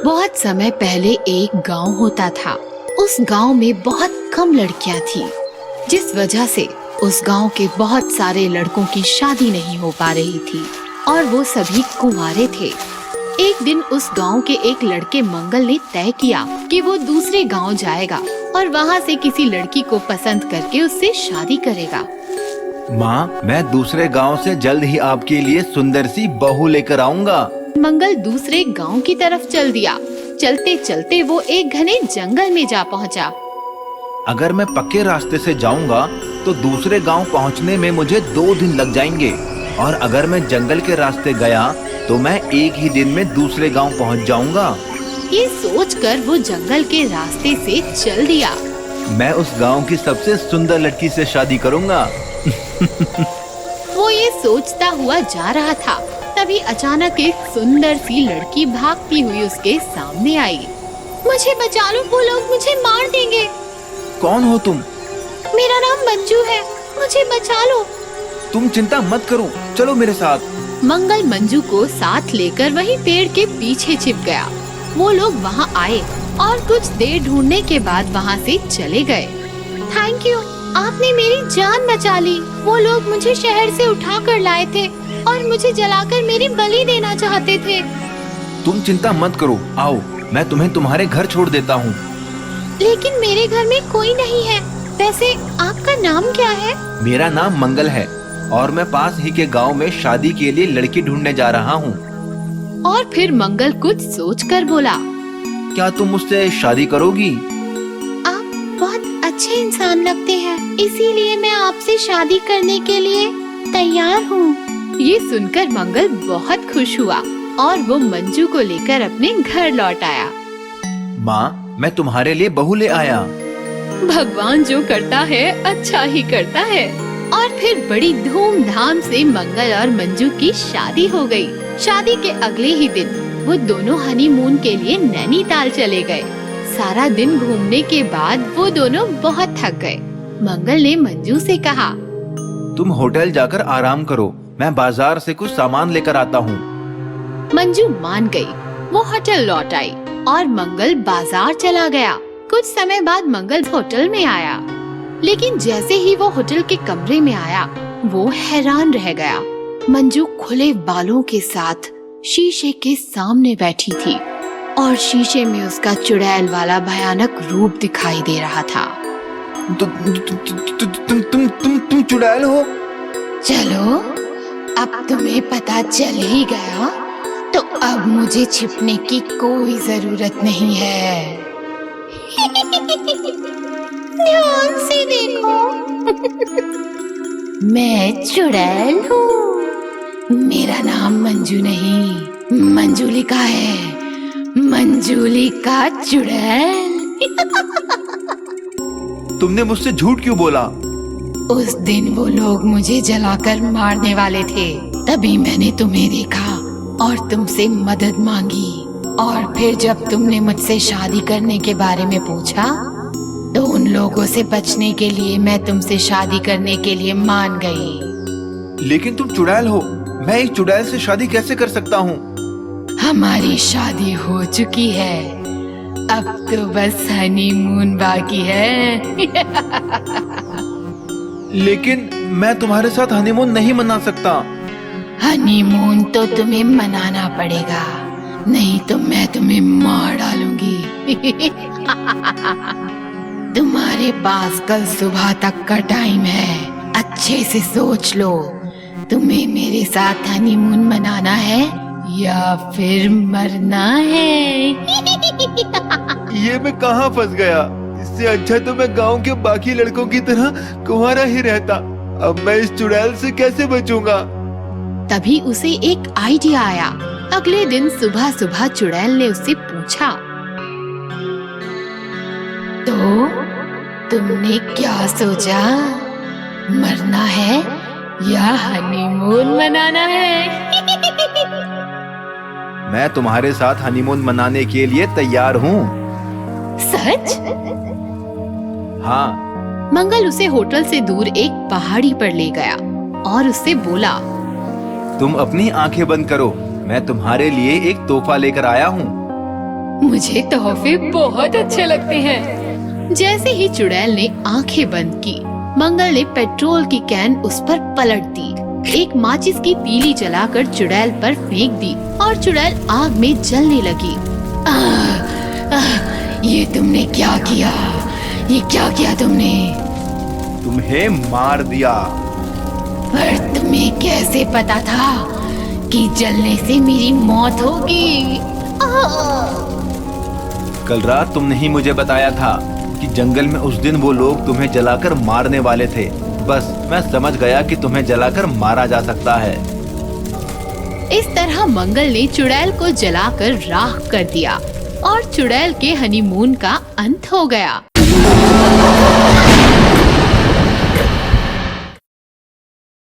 बहुत समय पहले एक गांव होता था। उस गांव में बहुत कम लड़कियां थी, जिस वजह से उस गांव के बहुत सारे लड़कों की शादी नहीं हो पा रही थी और वो सभी कुंवारे थे। एक दिन उस गांव के एक लड़के मंगल ने तय किया कि वो दूसरे गांव जाएगा और वहां से किसी लड़की को पसंद करके उससे शादी करेगा। माँ, मैं दूसरे गांव से जल्द ही आपके लिए सुंदर सी बहू लेकर आऊंगा। मंगल दूसरे गांव की तरफ चल दिया। चलते चलते वो एक घने जंगल में जा पहुंचा। अगर मैं पक्के रास्ते से जाऊंगा तो दूसरे गांव पहुंचने में मुझे 2 दिन लग जाएंगे, और अगर मैं जंगल के रास्ते गया तो मैं एक ही दिन में दूसरे गांव पहुंच जाऊंगा। ये सोचकर वो जंगल के रास्ते से चल दिया। मैं उस गांव की सबसे सुंदर लड़की से शादी करूंगा। वो ये सोचता हुआ जा रहा था, तभी अचानक एक सुंदर सी लड़की भागती हुई उसके सामने आई। मुझे बचा लो, वो लोग मुझे मार देंगे। कौन हो तुम? मेरा नाम मंजू है, मुझे बचा लो। तुम चिंता मत करो, चलो मेरे साथ। मंगल मंजू को साथ लेकर वहीं पेड़ के पीछे छिप गया। वो लोग वहाँ आए और कुछ देर ढूंढने के बाद वहाँ से चले गए। थैंक यू, आपने मेरी जान बचा ली। वो लोग मुझे शहर से उठा कर लाए थे और मुझे जलाकर मेरी बलि देना चाहते थे। तुम चिंता मत करो, आओ मैं तुम्हें तुम्हारे घर छोड़ देता हूँ। लेकिन मेरे घर में कोई नहीं है। वैसे आपका नाम क्या है? मेरा नाम मंगल है और मैं पास ही के गांव में शादी के लिए लड़की ढूंढने जा रहा हूँ। और फिर मंगल कुछ सोचकर बोला, क्या तुम मुझसे शादी करोगी? आप बहुत अच्छे इंसान लगते हैं, इसीलिए मैं आपसे शादी करने के लिए तैयार हूँ। ये सुनकर मंगल बहुत खुश हुआ और वो मंजू को लेकर अपने घर लौट आया। माँ, मैं तुम्हारे लिए बहू ले आया। भगवान जो करता है अच्छा ही करता है। और फिर बड़ी धूमधाम से मंगल और मंजू की शादी हो गई। शादी के अगले ही दिन वो दोनों हनीमून के लिए नैनीताल चले गए। सारा दिन घूमने के बाद वो दोनों बहुत थक गए। मंगल ने मंजू से कहा, तुम होटल जाकर आराम करो, मैं बाजार से कुछ सामान लेकर आता हूँ। मंजू मान गई। वो होटल लौट आई और मंगल बाजार चला गया। कुछ समय बाद मंगल होटल में आया, लेकिन जैसे ही वो होटल के कमरे में आया वो हैरान रह गया। मंजू खुले बालों के साथ शीशे के सामने बैठी थी और शीशे में उसका चुड़ैल वाला भयानक रूप दिखाई दे रहा था। तुम चुड़ैल हो? चलो, अब तुम्हें पता चल ही गया तो अब मुझे छिपने की कोई जरूरत नहीं है। ध्यान से देखो। मैं चुड़ैल हूँ। मेरा नाम मंजू नहीं, मंजूलिका है। मंजूलिका चुड़ैल। तुमने मुझसे झूठ क्यों बोला? उस दिन वो लोग मुझे जलाकर मारने वाले थे, तभी मैंने तुम्हें देखा और तुमसे मदद मांगी। और फिर जब तुमने मुझसे शादी करने के बारे में पूछा तो उन लोगों से बचने के लिए मैं तुमसे शादी करने के लिए मान गई। लेकिन तुम चुड़ैल हो, मैं एक चुड़ैल से शादी कैसे कर सकता हूँ? हमारी शादी हो चुकी है, अब तो बस हनीमून बाकी है। लेकिन मैं तुम्हारे साथ हनीमून नहीं मना सकता। हनीमून तो तुम्हें मनाना पड़ेगा, नहीं तो मैं तुम्हें मार डालूंगी। तुम्हारे पास कल सुबह तक का टाइम है, अच्छे से सोच लो। तुम्हें मेरे साथ हनीमून मनाना है या फिर मरना है? ये मैं कहाँ फंस गया? इससे अच्छा तो मैं गांव के बाकी लड़कों की तरह कुंवारा ही रहता। अब मैं इस चुड़ैल से कैसे बचूंगा? तभी उसे एक आइडिया आया। अगले दिन सुबह सुबह चुड़ैल ने उससे पूछा, तो तुमने क्या सोचा, मरना है या हनीमून मनाना है? मैं तुम्हारे साथ हनीमून मनाने के लिए तैयार हूँ। सच? हाँ। मंगल उसे होटल से दूर एक पहाड़ी पर ले गया और उससे बोला, तुम अपनी आंखें बंद करो, मैं तुम्हारे लिए एक तोहफा लेकर आया हूँ। मुझे तोहफे बहुत अच्छे लगते हैं। जैसे ही चुड़ैल ने आंखें बंद की, मंगल ने पेट्रोल की कैन उस पर पलट दी, एक माचिस की तीली जलाकर चुड़ैल पर फेंक दी और चुड़ैल आग में जलने लगी। ये तुमने क्या किया? ये क्या किया तुमने? तुम्हें मार दिया। पर तुम्हें कैसे पता था कि जलने से मेरी मौत होगी? कल रात तुमने ही मुझे बताया था कि जंगल में उस दिन वो लोग तुम्हें जलाकर मारने वाले थे। बस मैं समझ गया कि तुम्हें जलाकर मारा जा सकता है। इस तरह मंगल ने चुड़ैल को जलाकर राख कर दिया और चुड़ैल के हनीमून का अंत हो गया।